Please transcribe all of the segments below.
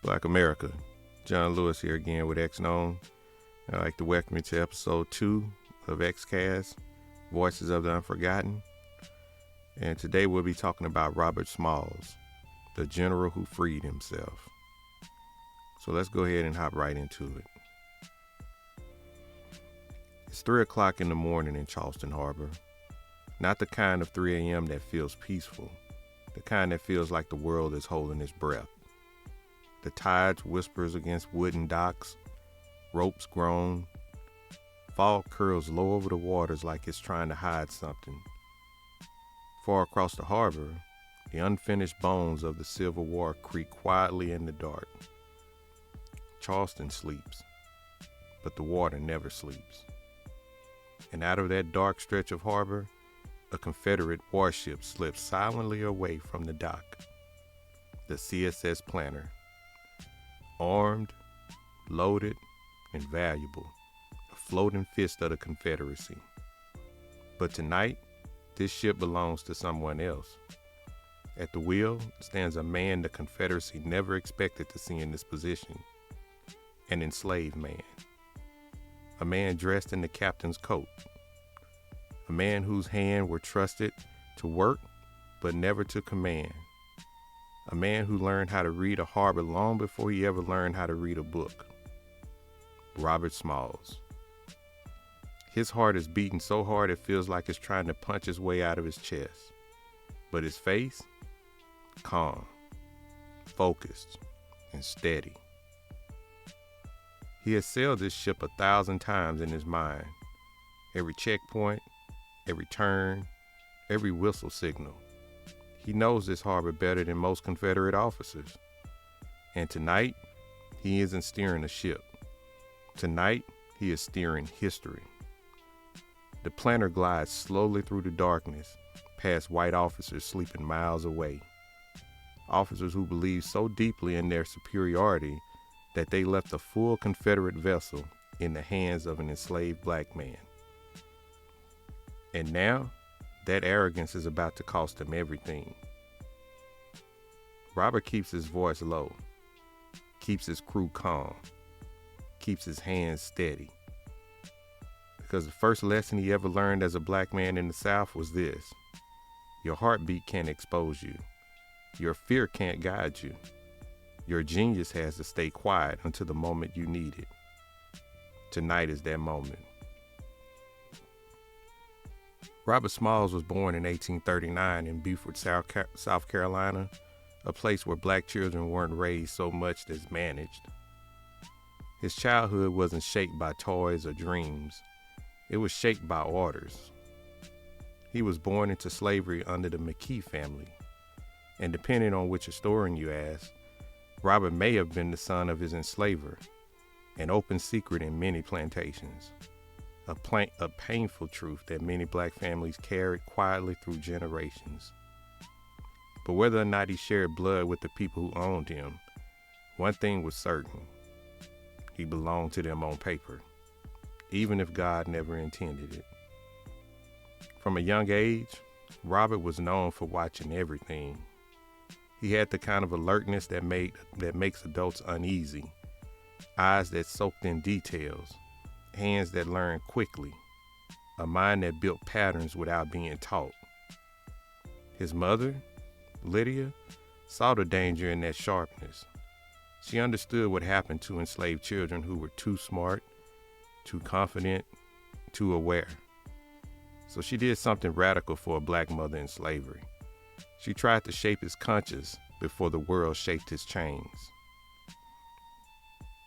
Black America. John Lewis here again with Xknown. I'd like to welcome you to episode 2 of Xcast, Voices of the Unforgotten. And today we'll be talking about Robert Smalls, the general who freed himself. So let's go ahead and hop right into it. It's 3 o'clock in the morning in Charleston Harbor. Not the kind of 3 a.m. that feels peaceful, the kind that feels like the world is holding its breath. The tides whispers against wooden docks, ropes groan, fog curls low over the waters like it's trying to hide something. Far across the harbor, the unfinished bones of the Civil War creak quietly in the dark. Charleston sleeps, but the water never sleeps. And out of that dark stretch of harbor, a Confederate warship slips silently away from the dock. The CSS Planter. Armed, loaded, and valuable, a floating fist of the Confederacy. But tonight, this ship belongs to someone else. At the wheel stands a man the Confederacy never expected to see in this position, an enslaved man. A man dressed in the captain's coat. A man whose hands were trusted to work, but never to command. A man who learned how to read a harbor long before he ever learned how to read a book. Robert Smalls. His heart is beating so hard it feels like it's trying to punch its way out of his chest. But his face? Calm, focused, and steady. He has sailed this ship 1,000 times in his mind. Every checkpoint, every turn, every whistle signal. He knows this harbor better than most Confederate officers. And tonight, he isn't steering a ship. Tonight, he is steering history. The planter glides slowly through the darkness, past white officers sleeping miles away. Officers who believed so deeply in their superiority that they left a full Confederate vessel in the hands of an enslaved black man. And now, that arrogance is about to cost him everything. Robert keeps his voice low, keeps his crew calm, keeps his hands steady. Because the first lesson he ever learned as a black man in the South was this: your heartbeat can't expose you. Your fear can't guide you. Your genius has to stay quiet until the moment you need it. Tonight is that moment. Robert Smalls was born in 1839 in Beaufort, South Carolina, a place where black children weren't raised so much as managed. His childhood wasn't shaped by toys or dreams. It was shaped by orders. He was born into slavery under the McKee family, and depending on which historian you ask, Robert may have been the son of his enslaver, an open secret in many plantations. A painful truth that many black families carried quietly through generations. But whether or not he shared blood with the people who owned him, one thing was certain: he belonged to them on paper, even if God never intended it. From a young age, Robert was known for watching everything. He had the kind of alertness that makes adults uneasy, eyes that soaked in details, hands that learned quickly, a mind that built patterns without being taught. His mother, Lydia, saw the danger in that sharpness. She understood what happened to enslaved children who were too smart, too confident, too aware. So she did something radical for a black mother in slavery. She tried to shape his conscience before the world shaped his chains.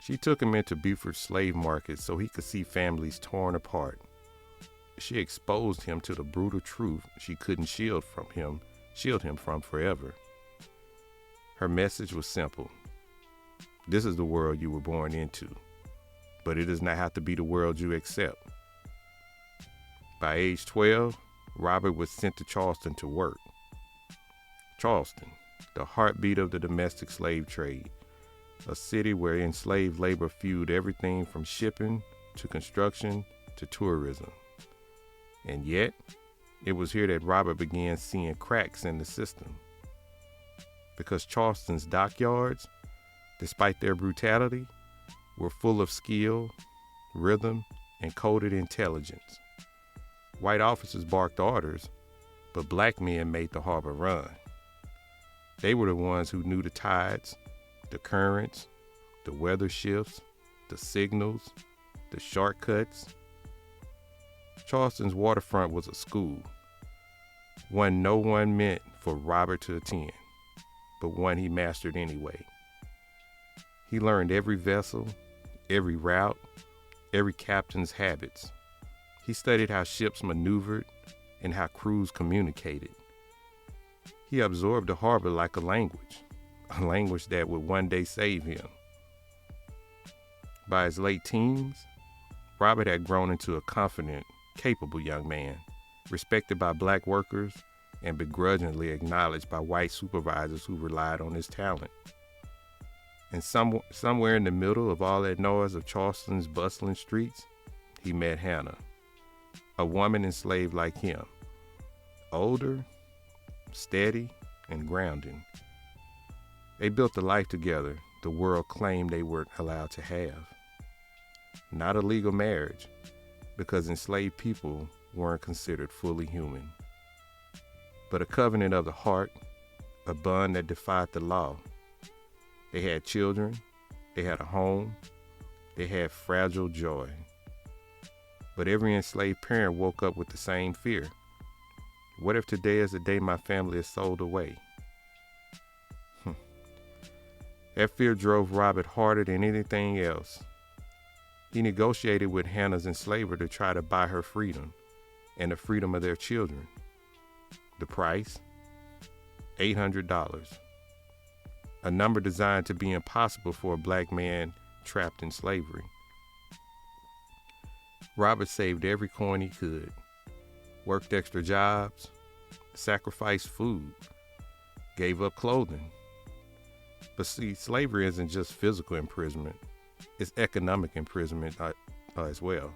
She took him into Beaufort slave market so he could see families torn apart. She exposed him to the brutal truth she couldn't shield him from forever. Her message was simple: this is the world you were born into, but it does not have to be the world you accept. By age 12, Robert was sent to Charleston to work. Charleston, the heartbeat of the domestic slave trade, a city where enslaved labor fueled everything from shipping to construction to tourism. And yet, it was here that Robert began seeing cracks in the system. Because Charleston's dockyards, despite their brutality, were full of skill, rhythm, and coded intelligence. White officers barked orders, but black men made the harbor run. They were the ones who knew the tides, the currents, the weather shifts, the signals, the shortcuts. Charleston's waterfront was a school, one no one meant for Robert to attend, but one he mastered anyway. He learned every vessel, every route, every captain's habits. He studied how ships maneuvered and how crews communicated. He absorbed the harbor like a language that would one day save him. By his late teens, Robert had grown into a confident, capable young man, respected by black workers and begrudgingly acknowledged by white supervisors who relied on his talent. And somewhere in the middle of all that noise of Charleston's bustling streets, he met Hannah, a woman enslaved like him, older, steady, and grounding. They built a life together the world claimed they weren't allowed to have. Not a legal marriage, because enslaved people weren't considered fully human, but a covenant of the heart, a bond that defied the law. They had children, they had a home, they had fragile joy. But every enslaved parent woke up with the same fear. What if today is the day my family is sold away? That fear drove Robert harder than anything else. He negotiated with Hannah's enslaver to try to buy her freedom and the freedom of their children. The price? $800. A number designed to be impossible for a black man trapped in slavery. Robert saved every coin he could, worked extra jobs, sacrificed food, gave up clothing. But see, slavery isn't just physical imprisonment, it's economic imprisonment as well.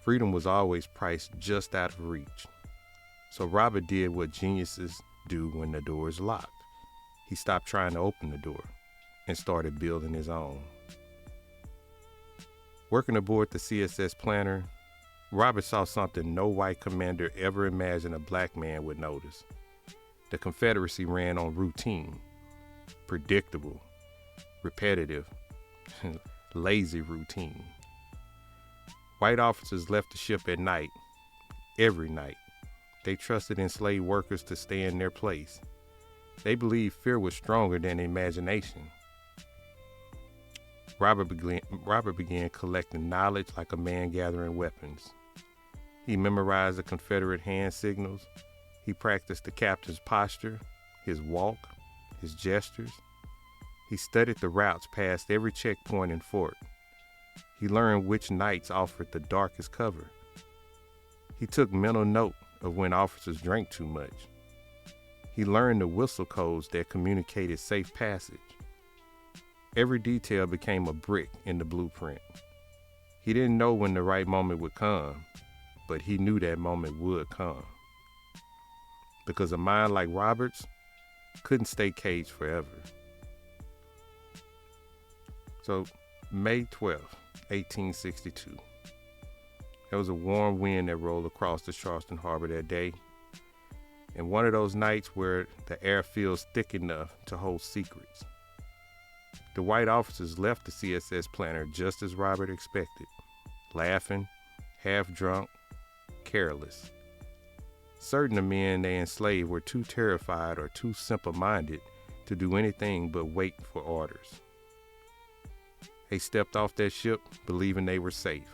Freedom was always priced just out of reach. So Robert did what geniuses do when the door is locked. He stopped trying to open the door and started building his own. Working aboard the CSS Planner, Robert saw something no white commander ever imagined a black man would notice. The Confederacy ran on routine, predictable, repetitive, lazy routine. White officers left the ship at night, every night. They trusted enslaved workers to stay in their place. They believed fear was stronger than imagination. Robert began collecting knowledge like a man gathering weapons. He memorized the Confederate hand signals. He practiced the captain's posture, his walk, his gestures. He studied the routes past every checkpoint and fort. He learned which nights offered the darkest cover. He took mental note of when officers drank too much. He learned the whistle codes that communicated safe passage. Every detail became a brick in the blueprint. He didn't know when the right moment would come, but he knew that moment would come. Because a mind like Robert's couldn't stay caged forever. So, May 12th, 1862. There was a warm wind that rolled across the Charleston harbor that day, and one of those nights where the air feels thick enough to hold secrets. The white officers left the CSS Planner just as Robert expected, laughing, half drunk, careless. Certain of the men they enslaved were too terrified or too simple-minded to do anything but wait for orders. They stepped off that ship believing they were safe.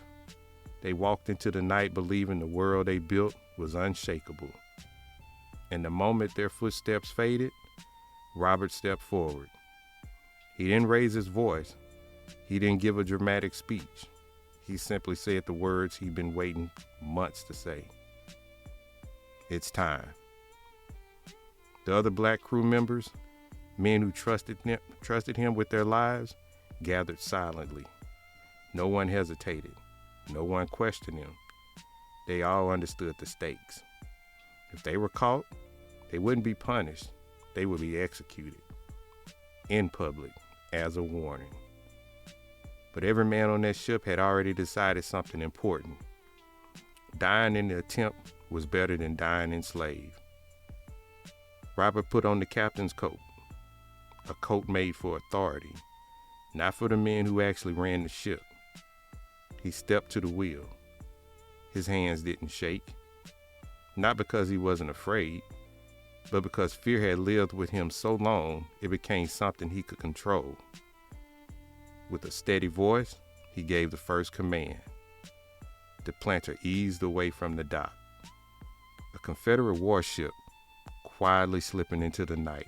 They walked into the night believing the world they built was unshakable. And the moment their footsteps faded, Robert stepped forward. He didn't raise his voice. He didn't give a dramatic speech. He simply said the words he'd been waiting months to say. It's time. The other black crew members, men who trusted him with their lives, gathered silently. No one hesitated. No one questioned him. They all understood the stakes. If they were caught, they wouldn't be punished. They would be executed. In public, as a warning. But every man on that ship had already decided something important. Dying in the attempt was better than dying enslaved. Robert put on the captain's coat, a coat made for authority, not for the men who actually ran the ship. He stepped to the wheel. His hands didn't shake, not because he wasn't afraid, but because fear had lived with him so long it became something he could control. With a steady voice, he gave the first command. The planter eased away from the dock. A Confederate warship quietly slipping into the night,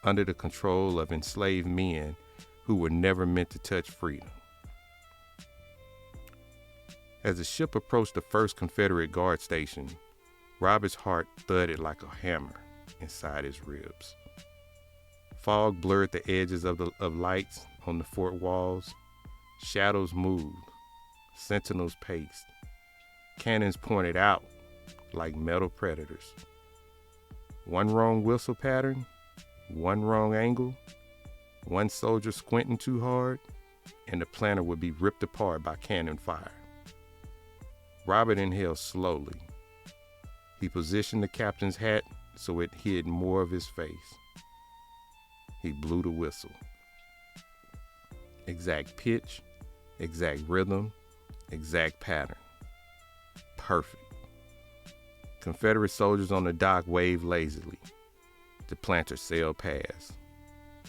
under the control of enslaved men who were never meant to touch freedom. As the ship approached the first Confederate guard station, Robert's heart thudded like a hammer inside his ribs. Fog blurred the edges of lights on the fort walls. Shadows moved. Sentinels paced. Cannons pointed out like metal predators. One wrong whistle pattern, one wrong angle, one soldier squinting too hard, and the planter would be ripped apart by cannon fire. Robert inhaled slowly. He positioned the captain's hat so it hid more of his face. He blew the whistle. Exact pitch, exact rhythm, exact pattern. Perfect. Confederate soldiers on the dock waved lazily. The planter sailed past.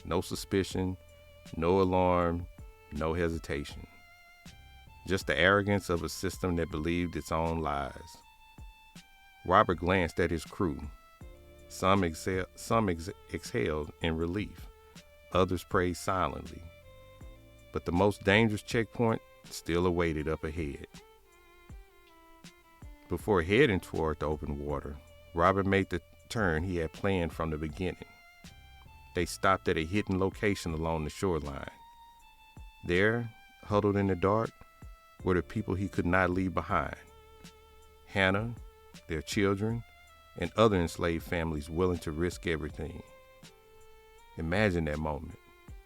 No suspicion, no alarm, no hesitation. Just the arrogance of a system that believed its own lies. Robert glanced at his crew. Some exhaled in relief. Others prayed silently. But the most dangerous checkpoint still awaited up ahead. Before heading toward the open water, Robert made the turn he had planned from the beginning. They stopped at a hidden location along the shoreline. There, huddled in the dark, were the people he could not leave behind. Hannah, their children, and other enslaved families willing to risk everything. Imagine that moment,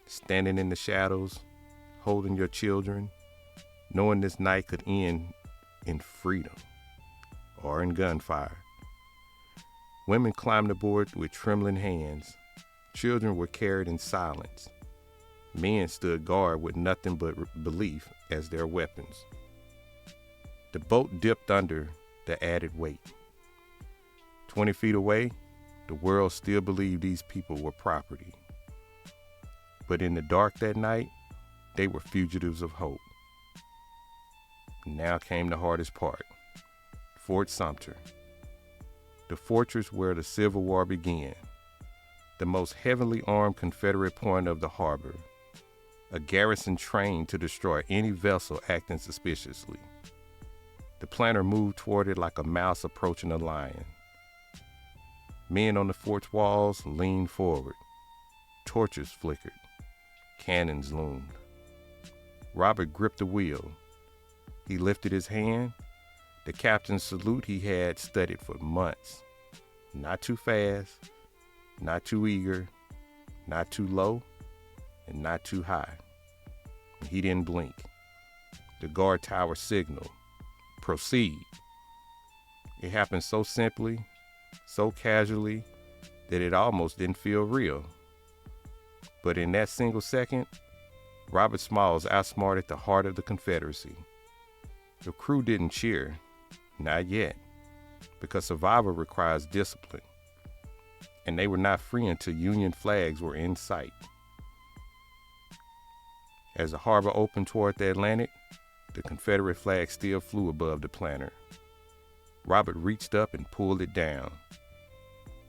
standing in the shadows, holding your children, knowing this night could end in freedom or in gunfire. Women climbed aboard with trembling hands. Children were carried in silence. Men stood guard with nothing but belief as their weapons. The boat dipped under the added weight. 20 feet away, the world still believed these people were property. But in the dark that night, they were fugitives of hope. Now came the hardest part. Fort Sumter, the fortress where the Civil War began, the most heavily armed Confederate point of the harbor, a garrison trained to destroy any vessel acting suspiciously. The planter moved toward it like a mouse approaching a lion. Men on the fort's walls leaned forward. Torches flickered. Cannons loomed. Robert gripped the wheel. He lifted his hand, the captain's salute he had studied for months. Not too fast, not too eager, not too low, and not too high. He didn't blink. The guard tower signaled, "Proceed." It happened so simply, so casually, that it almost didn't feel real. But in that single second, Robert Smalls outsmarted the heart of the Confederacy. The crew didn't cheer, not yet, because survival requires discipline, and they were not free until Union flags were in sight. As the harbor opened toward the Atlantic, the Confederate flag still flew above the planter. Robert reached up and pulled it down.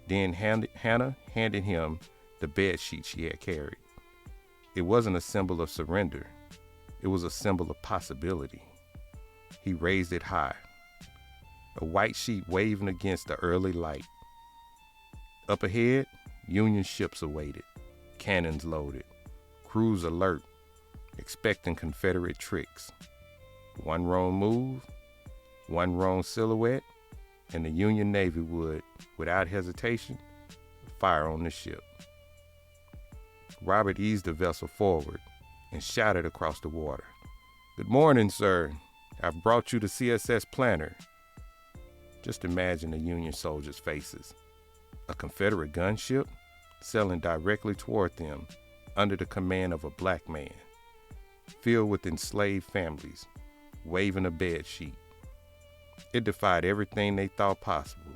Then Hannah handed him the bed sheet she had carried. It wasn't a symbol of surrender. It was a symbol of possibility. He raised it high, a white sheet waving against the early light. Up ahead, Union ships awaited, cannons loaded, crews alert, expecting Confederate tricks. One wrong move, one wrong silhouette, and the Union Navy would, without hesitation, fire on the ship. Robert eased the vessel forward and shouted across the water, "Good morning, sir. I've brought you the CSS Planner." Just imagine the Union soldiers' faces. A Confederate gunship sailing directly toward them under the command of a black man, filled with enslaved families, waving a bed sheet. It defied everything they thought possible.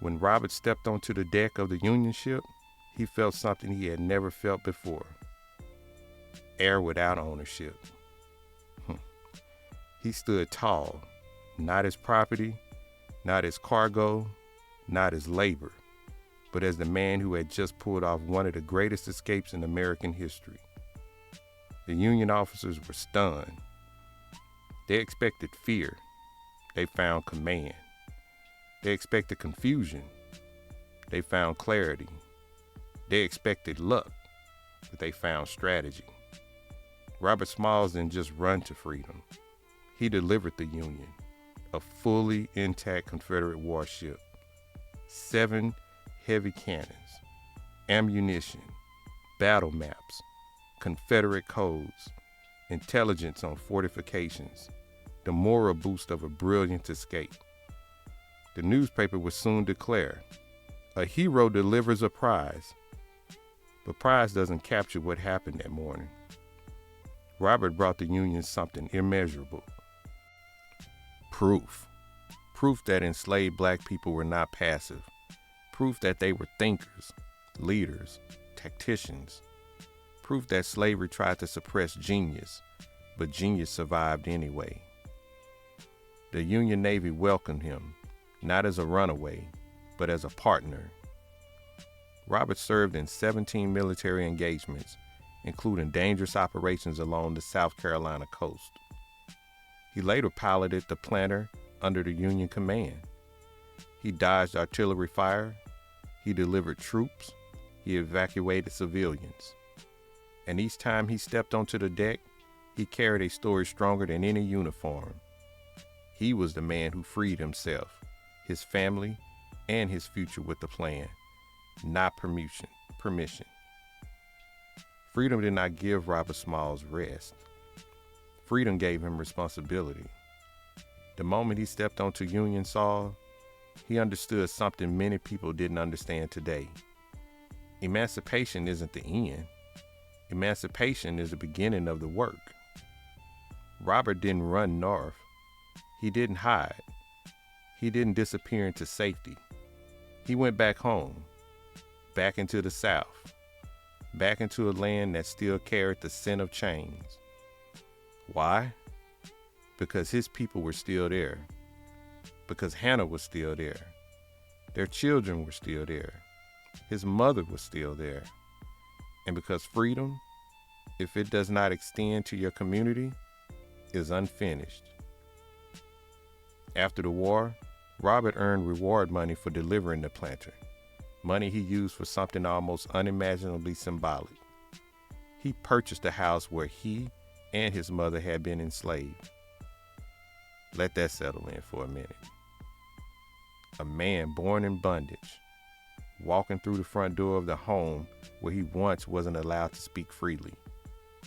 When Robert stepped onto the deck of the Union ship, he felt something he had never felt before. Air without ownership. He stood tall, not as property, not as cargo, not as labor, but as the man who had just pulled off one of the greatest escapes in American history. The Union officers were stunned. They expected fear. They found command. They expected confusion. They found clarity. They expected luck, but they found strategy. Robert Smalls didn't just run to freedom. He delivered the Union, a fully intact Confederate warship, 7 heavy cannons, ammunition, battle maps, Confederate codes, intelligence on fortifications, the moral boost of a brilliant escape. The newspaper would soon declare, "A hero delivers a prize." But prize doesn't capture what happened that morning. Robert brought the Union something immeasurable. Proof. Proof that enslaved black people were not passive. Proof that they were thinkers, leaders, tacticians. Proof that slavery tried to suppress genius, but genius survived anyway. The Union Navy welcomed him, not as a runaway, but as a partner. Robert served in 17 military engagements, including dangerous operations along the South Carolina coast. He later piloted the Planner under the Union command. He dodged artillery fire, he delivered troops, he evacuated civilians. And each time he stepped onto the deck, he carried a story stronger than any uniform. He was the man who freed himself, his family, and his future with a plan, not permission. Freedom did not give Robert Smalls rest. Freedom gave him responsibility. The moment he stepped onto Union soil, he understood something many people didn't understand today. Emancipation isn't the end. Emancipation is the beginning of the work. Robert didn't run north. He didn't hide. He didn't disappear into safety. He went back home, back into the South, back into a land that still carried the scent of chains. Why? Because his people were still there. Because Hannah was still there. Their children were still there. His mother was still there. And because freedom, if it does not extend to your community, is unfinished. After the war, Robert earned reward money for delivering the planter, money he used for something almost unimaginably symbolic. He purchased a house where he and his mother had been enslaved. Let that settle in for a minute. A man born in bondage, walking through the front door of the home where he once wasn't allowed to speak freely,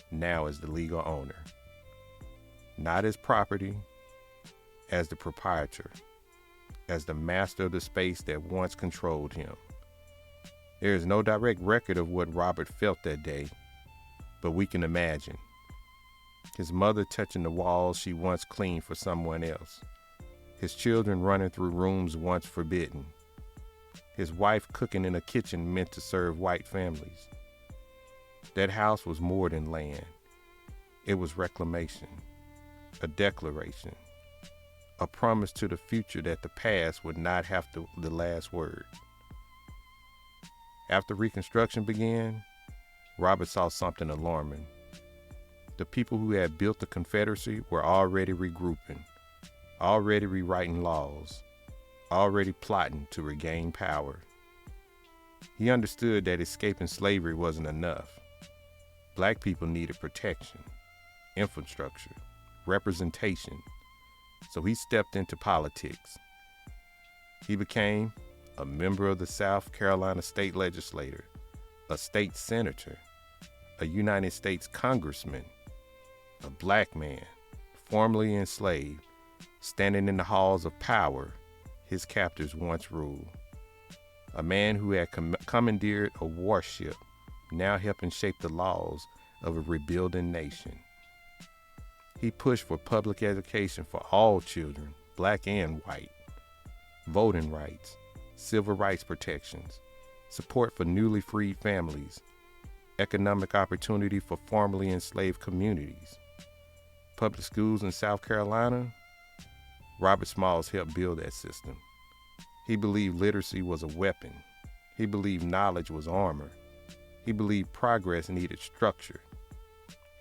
now is the legal owner. Not as property, as the proprietor, as the master of the space that once controlled him. There is no direct record of what Robert felt that day, but we can imagine. His mother touching the walls she once cleaned for someone else. His children running through rooms once forbidden. His wife cooking in a kitchen meant to serve white families. That house was more than land. It was reclamation, a declaration, a promise to the future that the past would not have the last word. After Reconstruction began, Robert saw something alarming. The people who had built the Confederacy were already regrouping, already rewriting laws, already plotting to regain power. He understood that escaping slavery wasn't enough. Black people needed protection, infrastructure, representation. So he stepped into politics. He became a member of the South Carolina State Legislature, a state senator, a United States congressman, a black man, formerly enslaved, standing in the halls of power his captors once ruled. A man who had commandeered a warship, now helping shape the laws of a rebuilding nation. He pushed for public education for all children, black and white, voting rights, civil rights protections, support for newly freed families, economic opportunity for formerly enslaved communities. Public schools in South Carolina, Robert Smalls helped build that system. He believed literacy was a weapon. He believed knowledge was armor. He believed progress needed structure.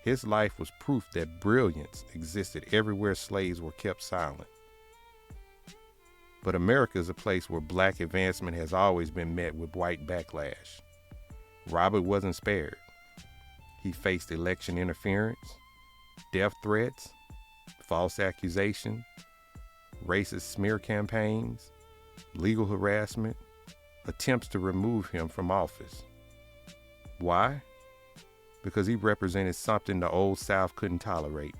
His life was proof that brilliance existed everywhere slaves were kept silent. But America is a place where black advancement has always been met with white backlash. Robert wasn't spared. He faced election interference, death threats, false accusation, racist smear campaigns, legal harassment, attempts to remove him from office. Why? Because he represented something the old South couldn't tolerate: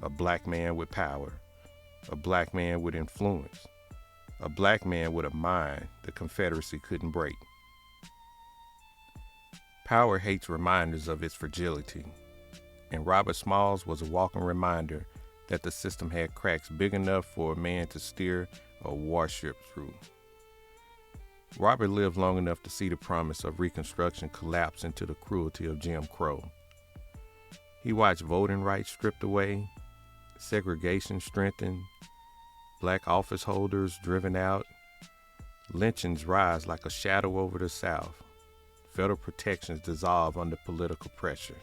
a black man with power, a black man with influence, a black man with a mind the Confederacy couldn't break. Power hates reminders of its fragility, and Robert Smalls was a walking reminder that the system had cracks big enough for a man to steer a warship through. Robert lived long enough to see the promise of Reconstruction collapse into the cruelty of Jim Crow. He watched voting rights stripped away, segregation strengthened, black office holders driven out, lynchings rise like a shadow over the South, federal protections dissolve under political pressure.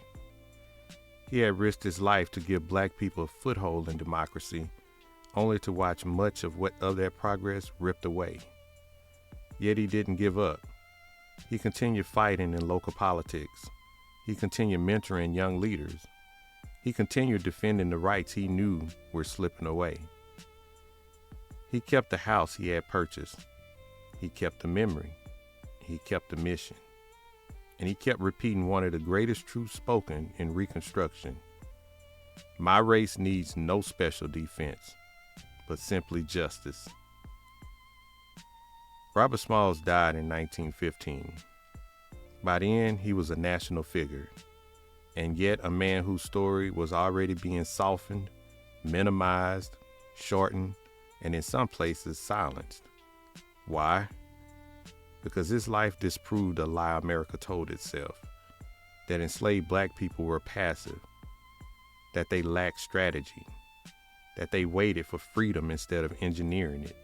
He had risked his life to give black people a foothold in democracy, only to watch much of that progress ripped away. Yet he didn't give up. He continued fighting in local politics. He continued mentoring young leaders. He continued defending the rights he knew were slipping away. He kept the house he had purchased. He kept the memory. He kept the mission. And he kept repeating one of the greatest truths spoken in Reconstruction: my race needs no special defense, but simply justice. Robert Smalls died in 1915. By then, he was a national figure, and yet a man whose story was already being softened, minimized, shortened, and in some places silenced. Why? Because his life disproved a lie America told itself: that enslaved black people were passive, that they lacked strategy, that they waited for freedom instead of engineering it,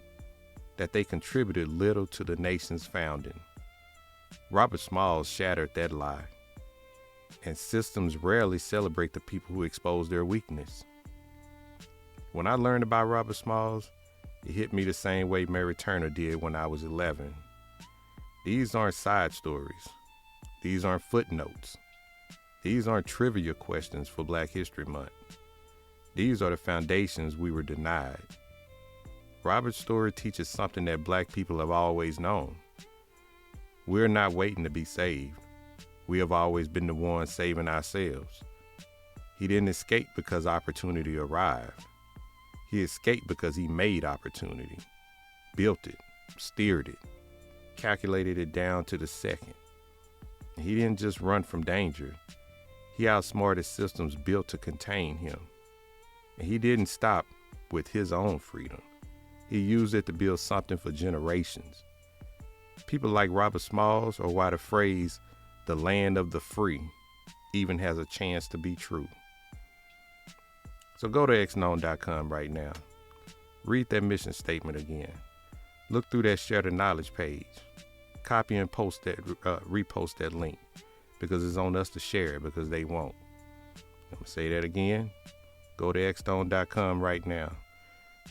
that they contributed little to the nation's founding. Robert Smalls shattered that lie, and systems rarely celebrate the people who expose their weakness. When I learned about Robert Smalls, it hit me the same way Mary Turner did when I was 11. These aren't side stories. These aren't footnotes. These aren't trivia questions for Black History Month. These are the foundations we were denied. Robert's story teaches something that black people have always known. We're not waiting to be saved. We have always been the ones saving ourselves. He didn't escape because opportunity arrived. He escaped because he made opportunity, built it, steered it, calculated it down to the second. He didn't just run from danger. He outsmarted systems built to contain him. And he didn't stop with his own freedom. He used it to build something for generations. People like Robert Smalls are why the phrase, "the land of the free," even has a chance to be true. So go to Xknown.com right now. Read that mission statement again. Look through that Share the Knowledge page. Copy and post that, repost that link, because it's on us to share it, because they won't. I'm gonna say that again. Go to Xknown.com right now.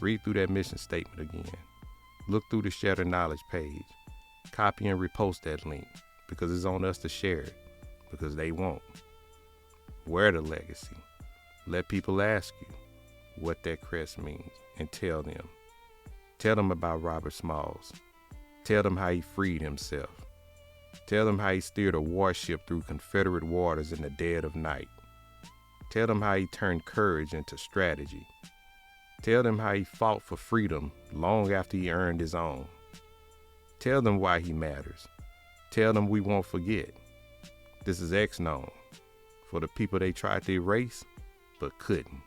Read through that mission statement again. Look through the Share the Knowledge page. Copy and repost that link, because it's on us to share it, because they won't. Wear the legacy. Let people ask you what that crest means, and tell them. Tell them about Robert Smalls. Tell them how he freed himself. Tell them how he steered a warship through Confederate waters in the dead of night. Tell them how he turned courage into strategy. Tell them how he fought for freedom long after he earned his own. Tell them why he matters. Tell them we won't forget. This is Xknown, for the people they tried to erase but couldn't.